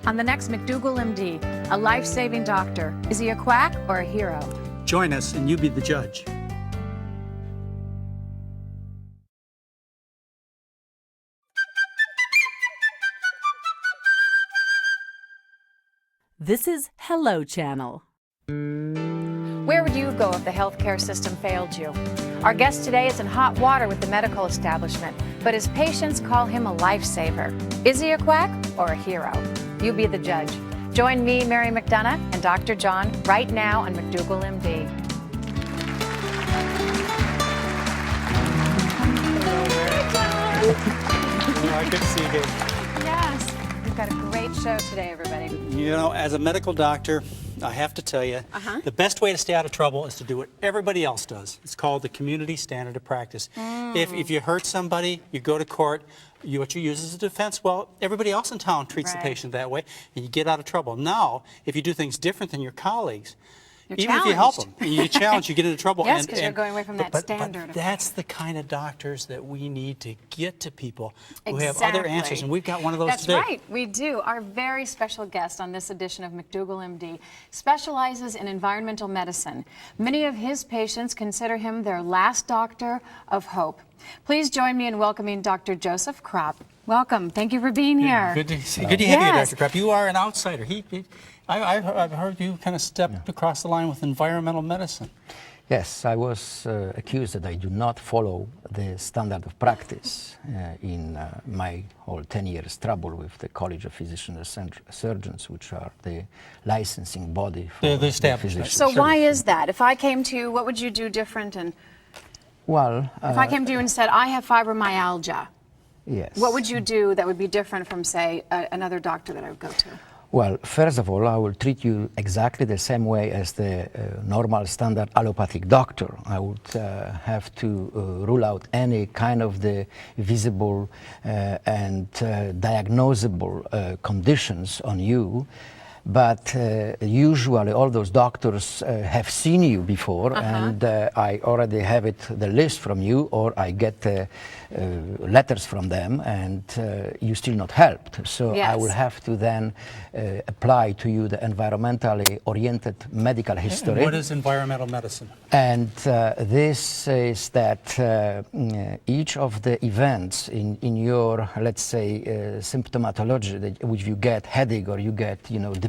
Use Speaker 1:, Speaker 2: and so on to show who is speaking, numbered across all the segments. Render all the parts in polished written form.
Speaker 1: On the next McDougall MD, a life-saving doctor. Is he a quack or a hero?
Speaker 2: Join us and you be the judge.
Speaker 3: This is Hello Channel.
Speaker 1: Where would you go if the healthcare system failed you? Our guest today is in hot water with the medical establishment, but his patients call him a lifesaver. Is he a quack or a hero? You be the judge. Join me, Mary McDougall, and Dr. John right now on McDougall MD.
Speaker 2: Good to see you again.
Speaker 1: Yes, we've got a great show today, everybody.
Speaker 2: You know, as a medical doctor, I have to tell you, the best way to stay out of trouble is to do what everybody else does. It's called the community standard of practice. If you hurt somebody, you go to court, what you use as a defense, well, everybody else in town treats the patient that way, and you get out of trouble. Now, if you do things different than your colleagues, even if you help them, you challenge, you get into trouble.
Speaker 1: Yes, because you're going away from that standard.
Speaker 2: But that's the kind of doctors that we need to get to people who have other answers, and we've got one of those today.
Speaker 1: That's right, we do. Our very special guest on this edition of McDougall MD specializes in environmental medicine. Many of his patients consider him their last doctor of hope. Please join me in welcoming Dr. Joseph Kropp. Welcome. Thank you for being here.
Speaker 2: Good to have you, Dr. Kropp. You are an outsider. I've heard you kind of stepped across the line with environmental medicine.
Speaker 4: Yes, I was accused that I do not follow the standard of practice in my whole 10 years trouble with the College of Physicians and Surgeons, which are the licensing body for the physicians.
Speaker 1: So why is that? If I came to you, what would you do different? And
Speaker 4: well,
Speaker 1: if I came to you and said, I have fibromyalgia,
Speaker 4: yes,
Speaker 1: what would you do that would be different from, say, another doctor that I would go to?
Speaker 4: Well, first of all, I will treat you exactly the same way as the normal standard allopathic doctor. I would have to rule out any kind of the visible and diagnosable conditions on you. But usually all those doctors have seen you before, and I already have the list from you, or I get letters from them, and you still not helped. So I will have to then apply to you the environmentally oriented medical history.
Speaker 2: And what is environmental medicine?
Speaker 4: And this is that each of the events in your, let's say, symptomatology, which you get headache, or you get,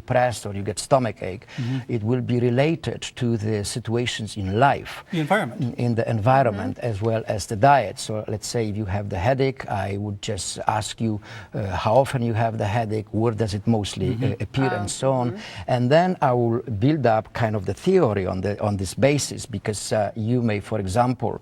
Speaker 4: depressed, or you get stomach ache, it will be related to the situations in life.
Speaker 2: The environment.
Speaker 4: In the environment, as well as the diet. So let's say if you have the headache, I would just ask you how often you have the headache, where does it mostly appear, and so on. And then I will build up kind of the theory on this basis, because you may, for example,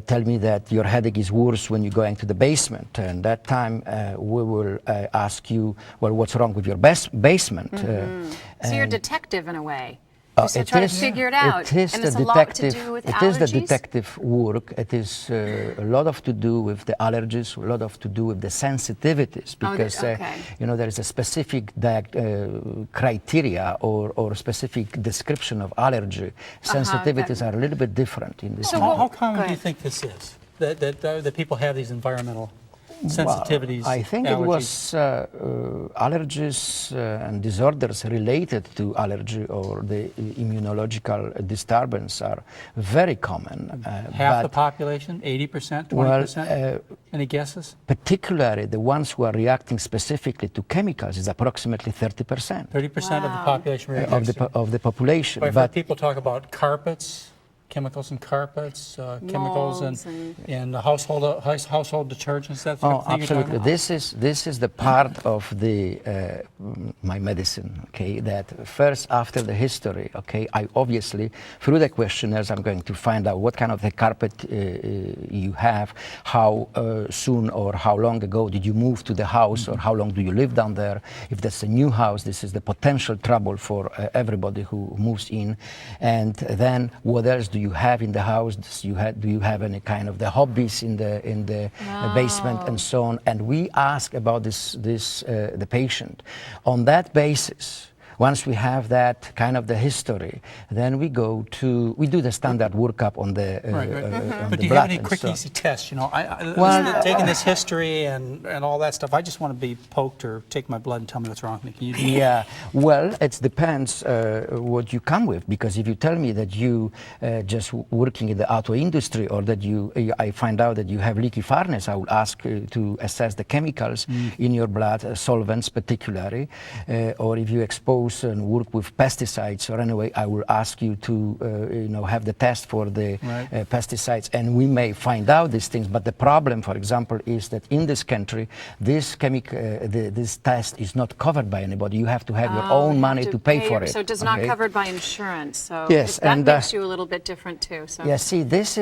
Speaker 4: tell me that your headache is worse when you're going to the basement, and that time we will ask you, well, what's wrong with your basement?
Speaker 1: So you're a detective in a way. You try to figure it out,
Speaker 4: and it's a lot to do with allergies? It is the detective work. It is a lot to do with the allergies, a lot to do with the sensitivities, because there is a specific criteria or specific description of allergy. Sensitivities are a little bit different in this.
Speaker 2: So how common do you think this is, that people have these environmental sensitivities?
Speaker 4: Well, I think
Speaker 2: allergies?
Speaker 4: It was allergies and disorders related to allergy or the immunological disturbance are very common.
Speaker 2: Half the population, 80%, 20%? Any guesses?
Speaker 4: Particularly the ones who are reacting specifically to chemicals is approximately 30%.
Speaker 2: 30% of the population reacts
Speaker 4: of the population.
Speaker 2: But people talk about carpets, chemicals in carpets, chemicals in household detergents. That's
Speaker 4: absolutely. This is the part of the my medicine. Okay, that first after the history. Okay, I obviously through the questionnaires I'm going to find out what kind of the carpet you have, how soon or how long ago did you move to the house, or how long do you live down there. If that's a new house, this is the potential trouble for everybody who moves in, and then what else do you have in the house? Do you have any kind of the hobbies in the basement and so on? And we ask about the patient. On that basis, Once we have that kind of the history, then we do the standard workup on the on
Speaker 2: But
Speaker 4: the
Speaker 2: do you
Speaker 4: blood.
Speaker 2: have any
Speaker 4: and
Speaker 2: quick,
Speaker 4: so-
Speaker 2: easy tests? You know, taking this history and all that stuff, I just want to be poked or take my blood and tell me what's wrong with me. Can you do that?
Speaker 4: Yeah, well, it depends what you come with, because if you tell me that you just working in the auto industry, or that I find out that you have leaky furnace, I will ask to assess the chemicals in your blood, solvents particularly, or if you expose and work with pesticides, or anyway, I will ask you to have the test for the pesticides, and we may find out these things. But the problem, for example, is that in this country, this this test is not covered by anybody. You have to have your own money to pay for it.
Speaker 1: So it's not covered by insurance. So
Speaker 4: Yes,
Speaker 1: that
Speaker 4: and,
Speaker 1: makes you a little bit different too. So.
Speaker 4: Yeah, see, this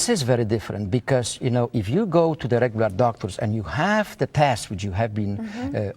Speaker 4: is very different, because if you go to the regular doctors and you have the tests which you have been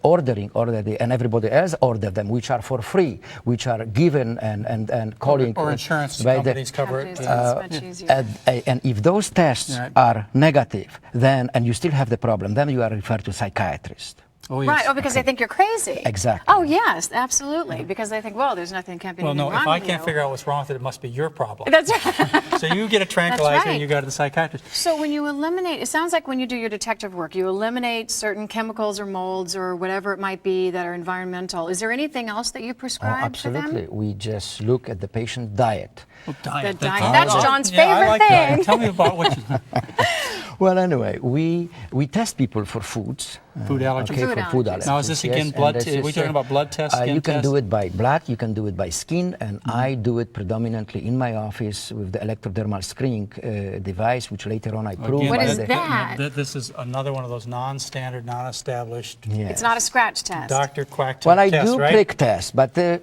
Speaker 4: ordering already, and everybody else ordered them, which are for free, which are given and calling
Speaker 2: Or insurance
Speaker 4: by
Speaker 2: companies cover it.
Speaker 1: It's much easier.
Speaker 4: and if those tests are negative, then and you still have the problem, then you are referred to psychiatrist.
Speaker 2: Oh, yes.
Speaker 1: Right. Oh, because they think you're crazy.
Speaker 4: Exactly.
Speaker 1: Oh, yes, absolutely. Because they think, well, there's nothing, can't be
Speaker 2: Well,
Speaker 1: anything
Speaker 2: no,
Speaker 1: wrong
Speaker 2: if I
Speaker 1: with
Speaker 2: can't
Speaker 1: you.
Speaker 2: figure out what's wrong with it, it must be your problem.
Speaker 1: That's right.
Speaker 2: So you get a tranquilizer
Speaker 1: right.
Speaker 2: and you go to the psychiatrist.
Speaker 1: So when you eliminate, it sounds like when you do your detective work, you eliminate certain chemicals or molds or whatever it might be that are environmental. Is there anything else that you prescribe for them?
Speaker 4: Absolutely. We just look at the patient's diet.
Speaker 2: Oh, diet.
Speaker 1: The diet. That's John's
Speaker 2: Yeah, I
Speaker 1: favorite
Speaker 2: like
Speaker 1: thing.
Speaker 2: diet. Tell me about what you...
Speaker 4: Well, anyway, we test people for foods.
Speaker 2: Food allergies.
Speaker 4: Okay,
Speaker 1: Food
Speaker 4: for food
Speaker 1: allergies.
Speaker 4: allergies.
Speaker 2: Now, is this again
Speaker 4: yes,
Speaker 2: blood?
Speaker 4: and this
Speaker 2: Are we
Speaker 4: is,
Speaker 2: talking about blood tests? Skin
Speaker 4: you can
Speaker 2: tests?
Speaker 4: do it by blood, you can do it by skin, and I do it predominantly in my office with the electrodermal screening device, which later on I prove.
Speaker 2: Again,
Speaker 1: What is
Speaker 4: by the-
Speaker 1: that?
Speaker 2: This is another one of those non-standard, non-established
Speaker 4: Yes.
Speaker 1: It's not a scratch test.
Speaker 2: doctor quack
Speaker 4: Well, I
Speaker 2: test,
Speaker 4: do
Speaker 2: right?
Speaker 4: prick tests, but the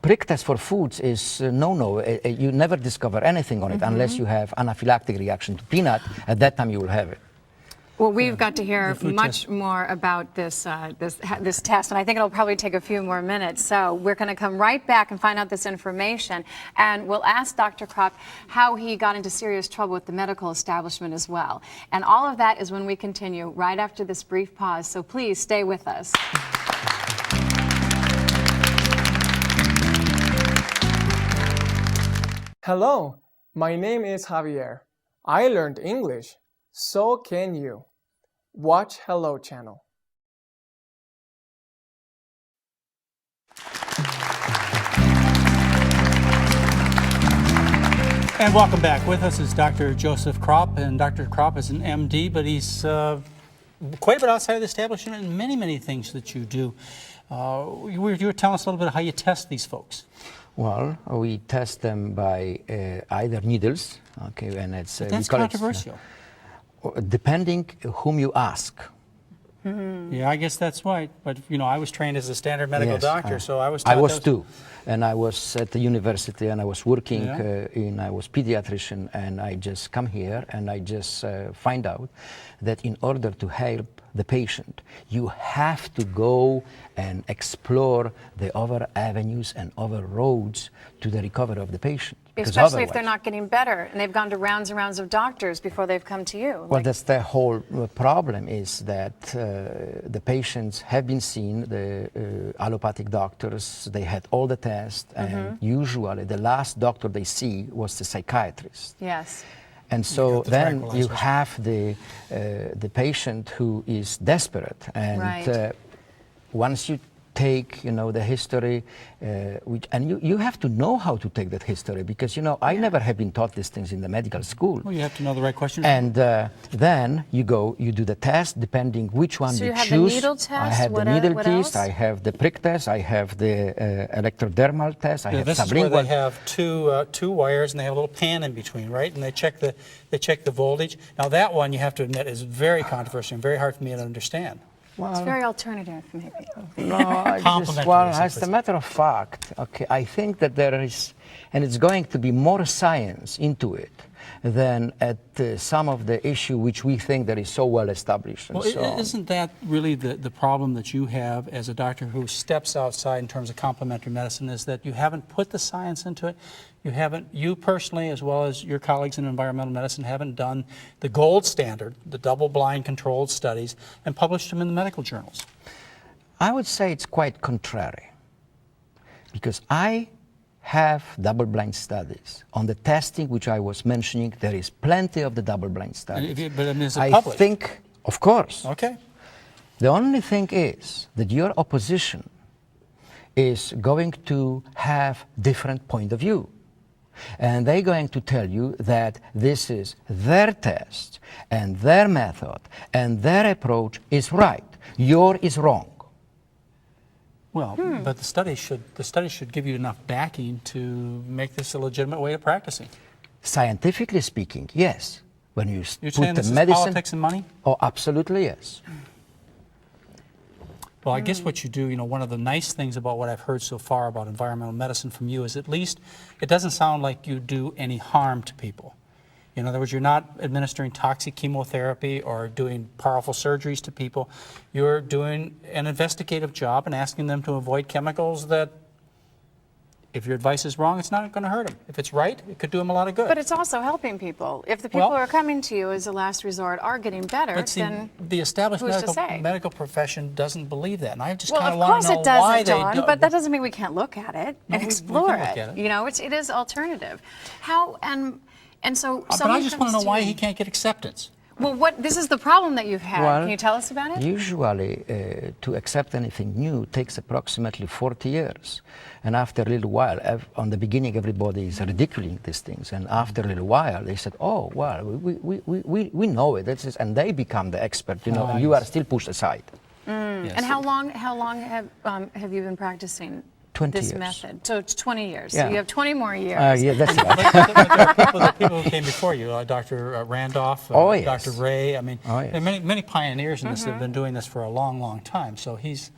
Speaker 4: prick test for foods is no. You never discover anything on it unless you have anaphylactic reaction to peanut. At that time, you will have it.
Speaker 1: Well, we've got to hear
Speaker 2: food
Speaker 1: much
Speaker 2: test.
Speaker 1: more about this test, and I think it'll probably take a few more minutes. So we're going to come right back and find out this information, and we'll ask Dr. Kropp how he got into serious trouble with the medical establishment as well. And all of that is when we continue right after this brief pause. So please stay with us.
Speaker 5: Hello, my name is Javier. I learned English. So can you. Watch Hello Channel.
Speaker 2: And welcome back. With us is Dr. Joseph Kropp, and Dr. Kropp is an MD, but he's quite a bit outside of the establishment in many, many things that you do. You were telling us a little bit of how you test these folks.
Speaker 4: Well, we test them by either needles, okay, and it's
Speaker 2: That's
Speaker 4: we call
Speaker 2: controversial.
Speaker 4: depending whom you ask.
Speaker 2: Yeah, I guess that's right. But, you know, I was trained as a standard medical
Speaker 4: Yes,
Speaker 2: doctor, so I was
Speaker 4: I
Speaker 2: taught
Speaker 4: was
Speaker 2: those-
Speaker 4: too, and I was at the university, and I was working
Speaker 2: Yeah.
Speaker 4: I was pediatrician, and I just come here, and I just find out that in order to help the patient, you have to go and explore the other avenues and other roads to the recovery of the patient. Because
Speaker 1: Especially if they're
Speaker 4: otherwise-
Speaker 1: not getting better and they've gone to rounds and rounds of doctors before they've come to you.
Speaker 4: Well, that's the whole problem, is that the patients have been seen, the allopathic doctors, they had all the tests, and usually the last doctor they see was the psychiatrist.
Speaker 1: Yes.
Speaker 4: And so
Speaker 2: got the
Speaker 4: then you
Speaker 2: tranquilizers.
Speaker 4: have the patient who is desperate, and
Speaker 1: Right.
Speaker 4: once you take, the history, and you have to know how to take that history, because, I never have been taught these things in the medical school.
Speaker 2: Well, you have to know the right questions.
Speaker 4: And then you do the test, depending which one
Speaker 1: So
Speaker 4: you
Speaker 1: you have the
Speaker 4: choose.
Speaker 1: needle
Speaker 4: I
Speaker 1: test,
Speaker 4: have
Speaker 1: what
Speaker 4: the needle
Speaker 1: what
Speaker 4: test,
Speaker 1: else?
Speaker 4: I have the prick test, I have the electrodermal test, I
Speaker 2: Yeah,
Speaker 4: have
Speaker 2: this is where
Speaker 4: sublingual.
Speaker 2: they have two wires, and they have a little pan in between, right? And they check the voltage. Now that one, you have to admit, is very controversial and very hard for me to understand.
Speaker 1: It's very alternative, maybe.
Speaker 4: No, I just,
Speaker 2: Complimentary,
Speaker 4: well, as
Speaker 2: simply.
Speaker 4: a matter of fact, okay, I think that there is, and it's going to be more science into it than at some of the issue which we think that is so well established. And
Speaker 2: Well,
Speaker 4: so on.
Speaker 2: isn't that really the problem that you have as a doctor who steps outside in terms of complementary medicine, is that you haven't put the science into it? You personally, as well as your colleagues in environmental medicine, haven't done the gold standard, the double-blind controlled studies, and published them in the medical journals.
Speaker 4: I would say it's quite contrary. Because I have double-blind studies. On the testing which I was mentioning, there is plenty of the double-blind studies.
Speaker 2: But I mean, is it
Speaker 4: I
Speaker 2: published?
Speaker 4: think, of course.
Speaker 2: Okay.
Speaker 4: The only thing is that your opposition is going to have different point of view. And they're going to tell you that this is their test and their method and their approach is right. Yours is wrong.
Speaker 2: Well, but the study should give you enough backing to make this a legitimate way of practicing.
Speaker 4: Scientifically speaking, yes. When you
Speaker 2: You're
Speaker 4: put
Speaker 2: saying
Speaker 4: the
Speaker 2: this
Speaker 4: medicine,
Speaker 2: is politics and money?
Speaker 4: oh, absolutely yes.
Speaker 2: Well, I guess what you do, one of the nice things about what I've heard so far about environmental medicine from you is at least it doesn't sound like you do any harm to people. In other words, you're not administering toxic chemotherapy or doing powerful surgeries to people. You're doing an investigative job and asking them to avoid chemicals that, if your advice is wrong, it's not going to hurt them. If it's right, it could do them a lot of good.
Speaker 1: But it's also helping people. If the people
Speaker 2: Well,
Speaker 1: who are coming to you as a last resort are getting better,
Speaker 2: But see,
Speaker 1: then
Speaker 2: the established
Speaker 1: who's to say?
Speaker 2: medical profession doesn't believe that, and I just
Speaker 1: well,
Speaker 2: kind
Speaker 1: of
Speaker 2: want
Speaker 1: course
Speaker 2: to know
Speaker 1: it
Speaker 2: why
Speaker 1: doesn't,
Speaker 2: they
Speaker 1: John,
Speaker 2: do.
Speaker 1: but that doesn't mean we can't look at it
Speaker 2: No,
Speaker 1: and
Speaker 2: we
Speaker 1: explore
Speaker 2: can look
Speaker 1: it.
Speaker 2: at it.
Speaker 1: It is alternative. How and so.
Speaker 2: But I just want to know why he can't get acceptance.
Speaker 1: Well, this is the problem that you've had.
Speaker 4: Well,
Speaker 1: Can you tell us about it?
Speaker 4: Usually, to accept anything new takes approximately 40 years. And after a little while, on the beginning, everybody is ridiculing these things. And after a little while, they said, oh, well, we know it. And they become the expert, and you are still pushed aside.
Speaker 2: Yes.
Speaker 1: And how long have you been practicing
Speaker 4: 20
Speaker 1: this
Speaker 4: years.
Speaker 1: method? So it's 20 years.
Speaker 4: Yeah.
Speaker 1: So you have 20 more years.
Speaker 4: Yeah, that's right.
Speaker 2: But there are people who came before you, Dr. Randolph,
Speaker 4: Oh, yes.
Speaker 2: Dr. Ray. I mean,
Speaker 4: Oh, yes.
Speaker 2: there are many pioneers in this that have been doing this for a long, long time. So he's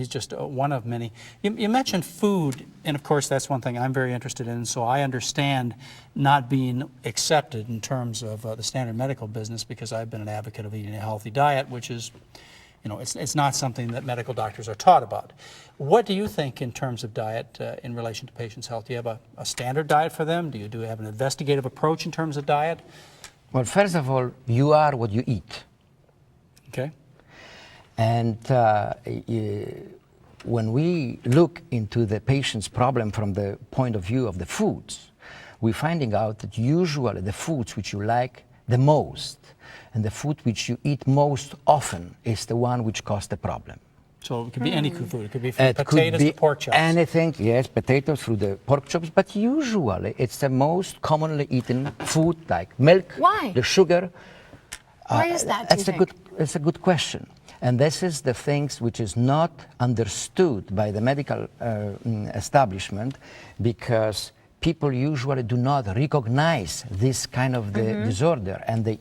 Speaker 2: just one of many. You mentioned food, and of course that's one thing I'm very interested in. So I understand not being accepted in terms of the standard medical business because I've been an advocate of eating a healthy diet, which is, it's not something that medical doctors are taught about. What do you think in terms of diet in relation to patients' health? Do you have a standard diet for them? Do you have an investigative approach in terms of diet?
Speaker 4: Well, first of all, you are what you eat.
Speaker 2: Okay.
Speaker 4: And when we look into the patient's problem from the point of view of the foods, we're finding out that usually the foods which you like the most and the food which you eat most often is the one which causes the problem.
Speaker 2: So it could be any food. It could be from
Speaker 4: It
Speaker 2: potatoes
Speaker 4: could be
Speaker 2: to pork chops.
Speaker 4: anything, yes, potatoes through the pork chops, but usually it's the most commonly eaten food like milk,
Speaker 1: Why?
Speaker 4: the sugar.
Speaker 1: Why is that, do you think?
Speaker 4: It's a good question. And this is the things which is not understood by the medical establishment because people usually do not recognize this kind of the disorder and they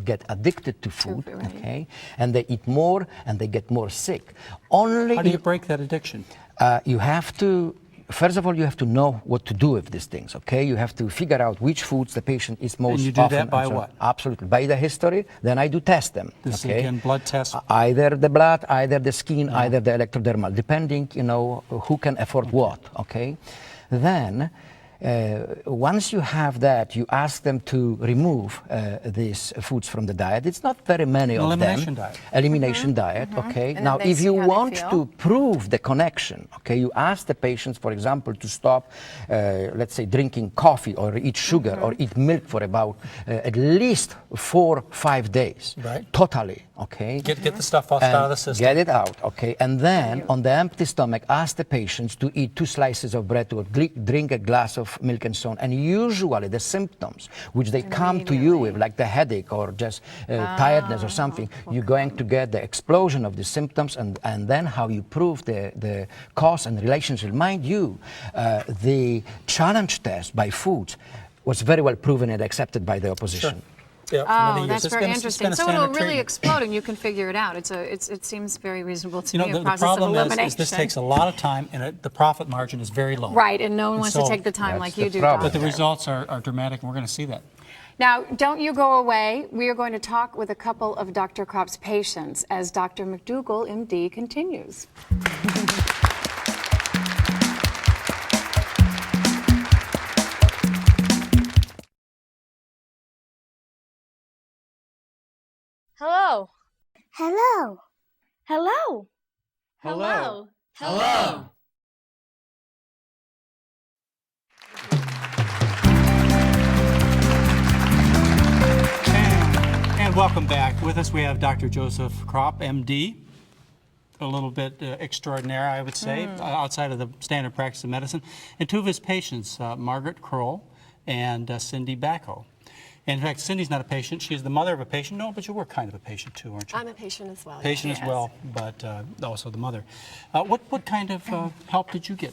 Speaker 4: get addicted to food,
Speaker 1: Right.
Speaker 4: okay? And they eat more and they get more sick. Only
Speaker 2: How do you break that addiction?
Speaker 4: you have to, first of all, you have to know what to do with these things, okay? You have to figure out which foods the patient is most
Speaker 2: you do
Speaker 4: often.
Speaker 2: that by
Speaker 4: and so on.
Speaker 2: what?
Speaker 4: Absolutely. By the history, then I do test them,
Speaker 2: This is
Speaker 4: okay?
Speaker 2: again blood tests.
Speaker 4: Either the blood, either the skin, either the electrodermal, depending, who can afford what, okay? Then, once you have that, you ask them to remove these foods from the diet. It's not very many of them.
Speaker 2: Elimination diet.
Speaker 4: Elimination diet, okay?
Speaker 1: And
Speaker 4: Now,
Speaker 1: then they
Speaker 4: if you
Speaker 1: see how they
Speaker 4: want
Speaker 1: feel.
Speaker 4: to prove the connection, okay, you ask the patients, for example, to stop, let's say, drinking coffee or eat sugar or eat milk for about at least 4 or 5 days.
Speaker 2: Right.
Speaker 4: Totally, okay?
Speaker 2: Get the stuff out of the system.
Speaker 4: Get it out, okay? And then, on the empty stomach, ask the patients to eat 2 slices of bread or drink a glass of milk and so on. And usually the symptoms which they come to you with, like the headache or just tiredness or something, you're going to get the explosion of the symptoms and then how you prove the cause and relationship. Mind you, the challenge test by foods was very well proven and accepted by the opposition.
Speaker 2: Yeah, for many
Speaker 1: Oh,
Speaker 2: years.
Speaker 1: that's
Speaker 2: It's
Speaker 1: very
Speaker 2: been a
Speaker 1: interesting. So
Speaker 2: standard
Speaker 1: it'll really
Speaker 2: treatment.
Speaker 1: explode, and you can figure it out. It seems very reasonable to me. A
Speaker 2: The
Speaker 1: process
Speaker 2: problem
Speaker 1: of elimination.
Speaker 2: is this takes a lot of time, and the profit margin is very low.
Speaker 1: Right, and no one wants to
Speaker 2: so
Speaker 1: take the time
Speaker 4: that's
Speaker 1: like
Speaker 4: the
Speaker 1: you do,
Speaker 4: problem.
Speaker 2: But the
Speaker 1: Doctor.
Speaker 2: results are dramatic, and we're going to see that.
Speaker 1: Now, don't you go away. We are going to talk with a couple of Dr. Kropp's patients as Dr. McDougall, MD, continues.
Speaker 6: Hello.
Speaker 7: Hello.
Speaker 6: Hello.
Speaker 2: Hello.
Speaker 6: Hello.
Speaker 2: And welcome back. With us we have Dr. Joseph Kropp, MD. A little bit extraordinary, I would say, outside of the standard practice of medicine. And two of his patients, Margaret Kroll and Cindy Bacco. In fact, Cindy's not a patient. She's the mother of a patient. No, but you were kind of a patient too, aren't you?
Speaker 7: I'm a patient as well.
Speaker 2: Patient
Speaker 7: yes.
Speaker 2: as well, but also the mother. What kind of help did you get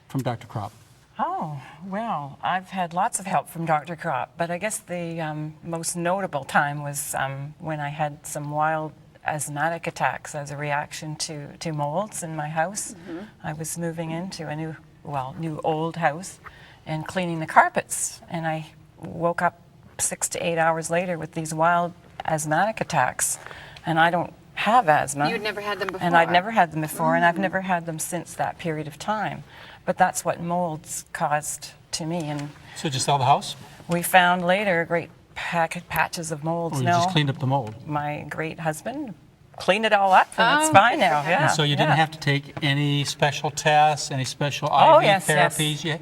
Speaker 2: from Dr. Kropp?
Speaker 8: Oh, well, I've had lots of help from Dr. Kropp, but I guess the most notable time was when I had some wild asthmatic attacks as a reaction to molds in my house. I was moving into a new old house and cleaning the carpets, and I woke up 6 to 8 hours later with these wild asthmatic attacks, and I don't have asthma.
Speaker 1: You'd never had them before?
Speaker 8: And I'd never had them before, and I've never had them since that period of time. But that's what molds caused to me. And
Speaker 2: So did you sell the house?
Speaker 8: we found later great patches of molds.
Speaker 2: Or you
Speaker 8: No,
Speaker 2: just cleaned up the mold?
Speaker 8: my great husband cleaned it all up, and it's fine now. Yeah.
Speaker 2: So you didn't have to take any special tests, any special
Speaker 8: Oh,
Speaker 2: IV
Speaker 8: yes, yes.
Speaker 2: therapies? You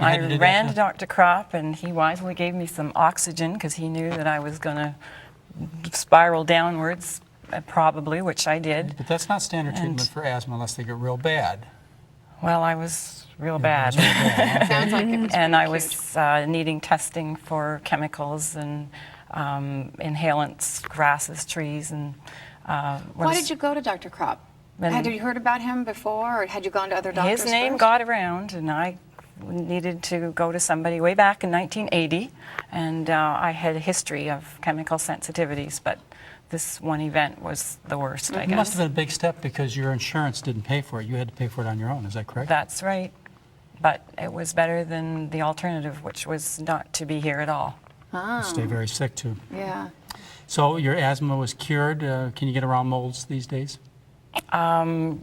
Speaker 8: I ran to Dr. Kropp, and he wisely gave me some oxygen because he knew that I was going to spiral downwards, probably, which I did.
Speaker 2: But that's not standard treatment for asthma unless they get real bad.
Speaker 8: Well, I was real bad.
Speaker 1: Sounds like it was
Speaker 8: And
Speaker 1: pretty
Speaker 8: I was needing testing for chemicals and inhalants, grasses, trees, and
Speaker 1: Why did you go to Dr. Kropp? Had you heard about him before, or had you gone to other doctors
Speaker 8: His name
Speaker 1: first?
Speaker 8: got around, and I needed to go to somebody way back in 1980, and I had a history of chemical sensitivities, but this one event was the worst, I
Speaker 2: It must
Speaker 8: guess.
Speaker 2: have been a big step because your insurance didn't pay for it. You had to pay for it on your own. Is that correct?
Speaker 8: That's right, but it was better than the alternative, which was not to be here at all.
Speaker 2: You stay very sick too.
Speaker 1: Yeah.
Speaker 2: So your asthma was cured. Can you get around molds these days?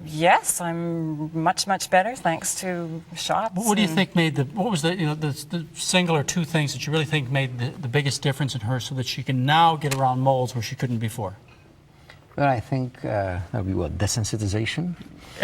Speaker 8: Yes, I'm much, much better thanks to shots.
Speaker 2: What do you
Speaker 8: and-
Speaker 2: think made what was the single or two things that you really think made the biggest difference in her so that she can now get around molds where she couldn't before?
Speaker 4: Well, I think that would be what, desensitization?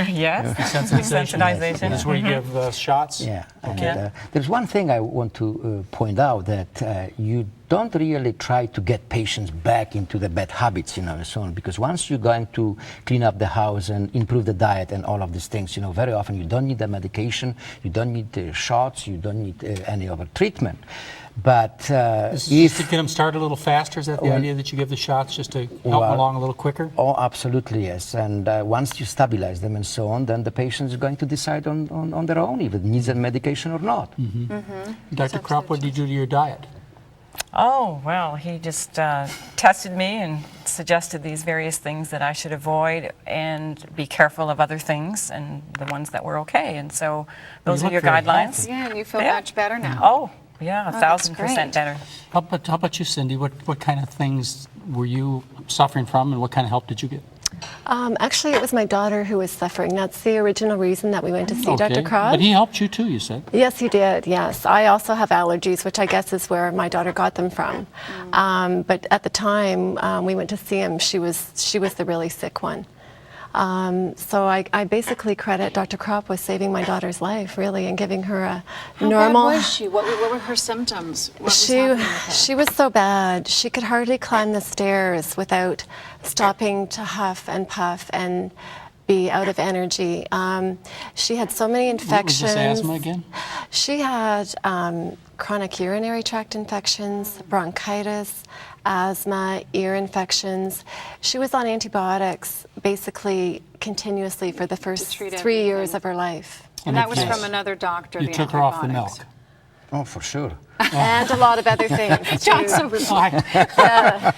Speaker 8: Yes,
Speaker 2: Desensitization.
Speaker 8: desensitization.
Speaker 2: This is where you give shots?
Speaker 4: Yeah. And,
Speaker 8: Okay.
Speaker 4: there's one thing I want to point out, that you don't really try to get patients back into the bad habits, and so on, because once you're going to clean up the house and improve the diet and all of these things, very often you don't need the medication, you don't need the shots, you don't need any other treatment. But
Speaker 2: Just
Speaker 4: if...
Speaker 2: to get them started a little faster, is that the idea that you give the shots just to help them along a little quicker?
Speaker 4: Oh, absolutely, yes. And once you stabilize them and so on, then the patient is going to decide on their own if it needs a medication or not.
Speaker 2: Dr. Kropp, what did you do to your diet?
Speaker 8: Oh, well, he just tested me and suggested these various things that I should avoid and be careful of other things and the ones that were okay. And so those
Speaker 2: You
Speaker 8: are your
Speaker 2: look very
Speaker 8: guidelines.
Speaker 2: healthy.
Speaker 1: Yeah, and you feel
Speaker 8: Yeah.
Speaker 1: much better now.
Speaker 8: Oh, yeah,
Speaker 1: that's
Speaker 8: 1,000%
Speaker 1: great.
Speaker 8: better.
Speaker 2: How about you, Cindy? What kind of things were you suffering from, and what kind of help did you get?
Speaker 7: Actually, it was my daughter who was suffering. That's the original reason that we went to see Dr. Kropp.
Speaker 2: But he helped you too, you said.
Speaker 7: Yes, he did, yes. I also have allergies, which I guess is where my daughter got them from. But at the time we went to see him, she was the really sick one. So I basically credit Dr. Kropp with saving my daughter's life, really, and giving her a normal...
Speaker 1: How bad was she? What were her symptoms? What was
Speaker 7: She
Speaker 1: happening with her?
Speaker 7: she was so bad. She could hardly climb the stairs without stopping to huff and puff and be out of energy. She had so many
Speaker 2: What was
Speaker 7: infections.
Speaker 2: this asthma again?
Speaker 7: She had chronic urinary tract infections, bronchitis, asthma, ear infections. She was on antibiotics basically continuously for the first
Speaker 1: treat
Speaker 7: 3 years
Speaker 1: everything.
Speaker 7: of her life.
Speaker 1: And that was
Speaker 2: Yes.
Speaker 1: from another doctor.
Speaker 2: You
Speaker 1: the
Speaker 2: took her off the
Speaker 1: antibiotics.
Speaker 2: milk.
Speaker 4: Oh, for sure.
Speaker 7: And a lot of other things.
Speaker 1: John's
Speaker 7: too.
Speaker 1: so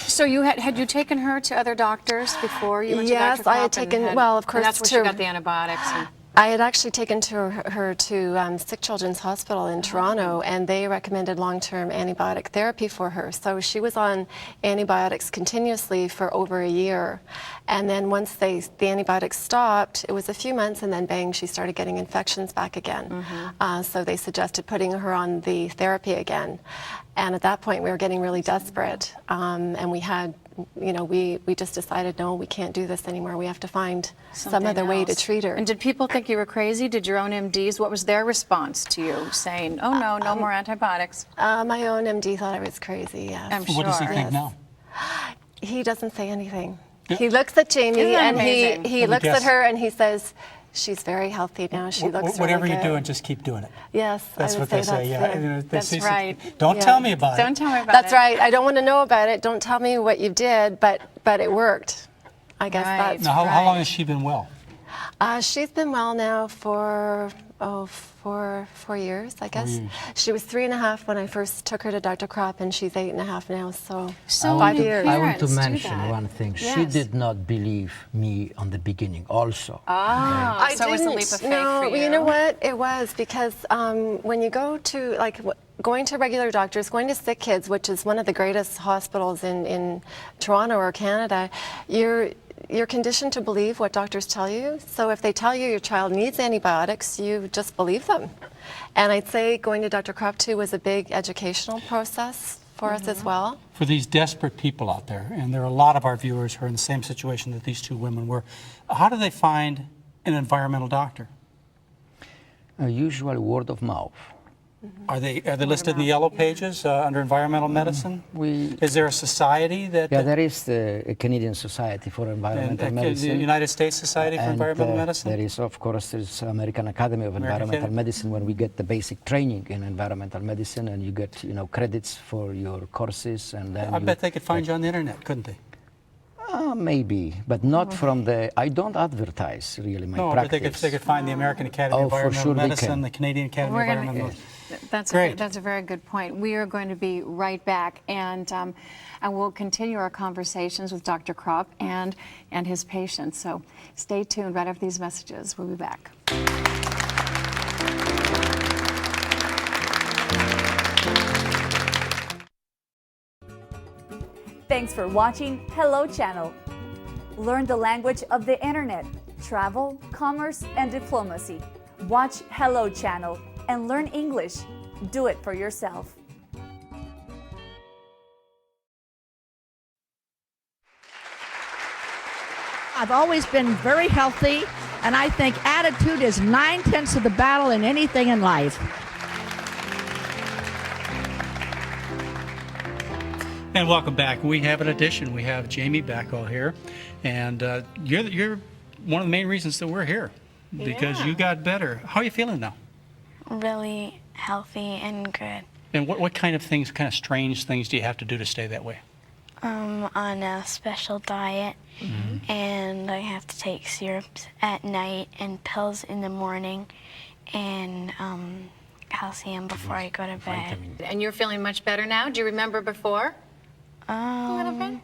Speaker 1: So you had you taken her to other doctors before you went
Speaker 7: Yes,
Speaker 1: to Dr.
Speaker 7: I had
Speaker 1: Kropp and
Speaker 7: taken- well, of
Speaker 1: and
Speaker 7: course,
Speaker 1: that's where she
Speaker 7: to-
Speaker 1: got the antibiotics. And,
Speaker 7: I had actually taken her to Sick Children's Hospital in Toronto, and they recommended long-term antibiotic therapy for her. So she was on antibiotics continuously for over a year. And then once the antibiotics stopped, it was a few months, and then bang, she started getting infections back again. So they suggested putting her on the therapy again. And at that point, we were getting really desperate. And we had, we just decided, no, we can't do this anymore. We have to find some
Speaker 1: something
Speaker 7: other way to
Speaker 1: else.
Speaker 7: treat her.
Speaker 1: And did people think you were crazy? Did your own MDs? What was their response to you, saying, "Oh no, no more antibiotics"?
Speaker 7: My own MD thought I was crazy. Yes.
Speaker 1: I'm sure.
Speaker 2: What does he think
Speaker 7: Yes.
Speaker 2: now?
Speaker 7: He doesn't say anything. He looks at Jamie
Speaker 1: Isn't that
Speaker 7: and
Speaker 1: amazing?
Speaker 7: he looks at her and he says, "She's very healthy now. She looks
Speaker 2: Whatever
Speaker 7: really
Speaker 2: you're
Speaker 7: good."
Speaker 2: doing, just keep doing it.
Speaker 7: Yes,
Speaker 2: That's
Speaker 7: I would
Speaker 2: what they say. Yeah,
Speaker 7: it.
Speaker 2: you know,
Speaker 1: That's right.
Speaker 2: Don't
Speaker 7: Yeah.
Speaker 2: tell me about
Speaker 1: Don't
Speaker 2: it.
Speaker 1: tell me about
Speaker 7: That's
Speaker 1: it.
Speaker 7: right. I don't want to know about it. Don't tell me what you did, but it worked. I guess
Speaker 1: Right.
Speaker 7: that's
Speaker 2: Now, how
Speaker 1: Right.
Speaker 2: long has she been well?
Speaker 7: She's been well now for 4 years, I guess.
Speaker 2: years.
Speaker 7: She was 3.5 when I first took her to Dr. Kropp, and she's 8.5 now. So
Speaker 1: So
Speaker 7: 5
Speaker 1: many
Speaker 7: years.
Speaker 4: I want to
Speaker 1: Parents do
Speaker 4: mention
Speaker 1: that.
Speaker 4: one thing. She
Speaker 1: Yes.
Speaker 4: did not believe me on the beginning also.
Speaker 1: Ah, so it was a leap of faith
Speaker 7: no,
Speaker 1: for you.
Speaker 7: you know what? It was because when you go to going to regular doctors, going to sick kids, which is one of the greatest hospitals in Toronto or Canada, you're conditioned to believe what doctors tell you. So if they tell you your child needs antibiotics, you just believe them. And I'd say going to Dr. Kropp too was a big educational process for us as well.
Speaker 2: For these desperate people out there, and there are a lot of our viewers who are in the same situation that these two women were, how do they find an environmental doctor?
Speaker 4: Usually word of mouth.
Speaker 2: Are they listed in the yellow pages under environmental medicine? Is there a society that?
Speaker 4: Yeah, there is the Canadian Society for Environmental
Speaker 2: the
Speaker 4: Medicine.
Speaker 2: United States Society for
Speaker 4: And,
Speaker 2: Environmental Medicine?
Speaker 4: There is, of course, there's American Academy of Environmental
Speaker 2: Academy.
Speaker 4: Medicine, where we get the basic training in environmental medicine, and you get, credits for your courses, and then
Speaker 2: I bet they could find you on the internet, couldn't they?
Speaker 4: maybe, but not from the. I don't advertise really my
Speaker 2: No,
Speaker 4: practice.
Speaker 2: but they could find the American Academy of
Speaker 4: Oh, for
Speaker 2: Environmental
Speaker 4: sure they
Speaker 2: Medicine,
Speaker 4: can.
Speaker 2: the Canadian Academy of
Speaker 1: We're gonna-
Speaker 2: Environmental Medicine.
Speaker 1: That's
Speaker 2: Great.
Speaker 1: a very good point. We are going to be right back, and we'll continue our conversations with Dr. Kropp and his patients. So stay tuned right after these messages. We'll be back.
Speaker 3: Thanks for watching Hello Channel. Learn the language of the internet, travel, commerce, and diplomacy. Watch Hello Channel and learn English. Do it for yourself.
Speaker 9: I've always been very healthy, and I think attitude is 9/10 of the battle in anything in life.
Speaker 2: And welcome back. We have an addition. We have Jamie McDougall here, and you're one of the main reasons that we're here, because you got better. How are you feeling now?
Speaker 6: Really healthy and good.
Speaker 2: And what kind of things, kind of strange things do you have to do to stay that way?
Speaker 6: On a special diet, and I have to take syrups at night and pills in the morning, and calcium before I go to bed.
Speaker 1: And you're feeling much better now? Do you remember before? A little bit?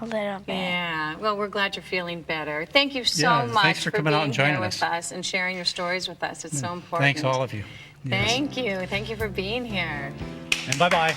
Speaker 6: A little bit.
Speaker 1: Yeah. Well, we're glad you're feeling better. Thank you so
Speaker 2: Yeah,
Speaker 1: much
Speaker 2: thanks for coming out
Speaker 1: being
Speaker 2: and joining
Speaker 1: here
Speaker 2: us.
Speaker 1: with us and sharing your stories with us. It's so important.
Speaker 2: Thanks, all of you. Yes.
Speaker 1: Thank you. Thank you for being here.
Speaker 2: And bye-bye.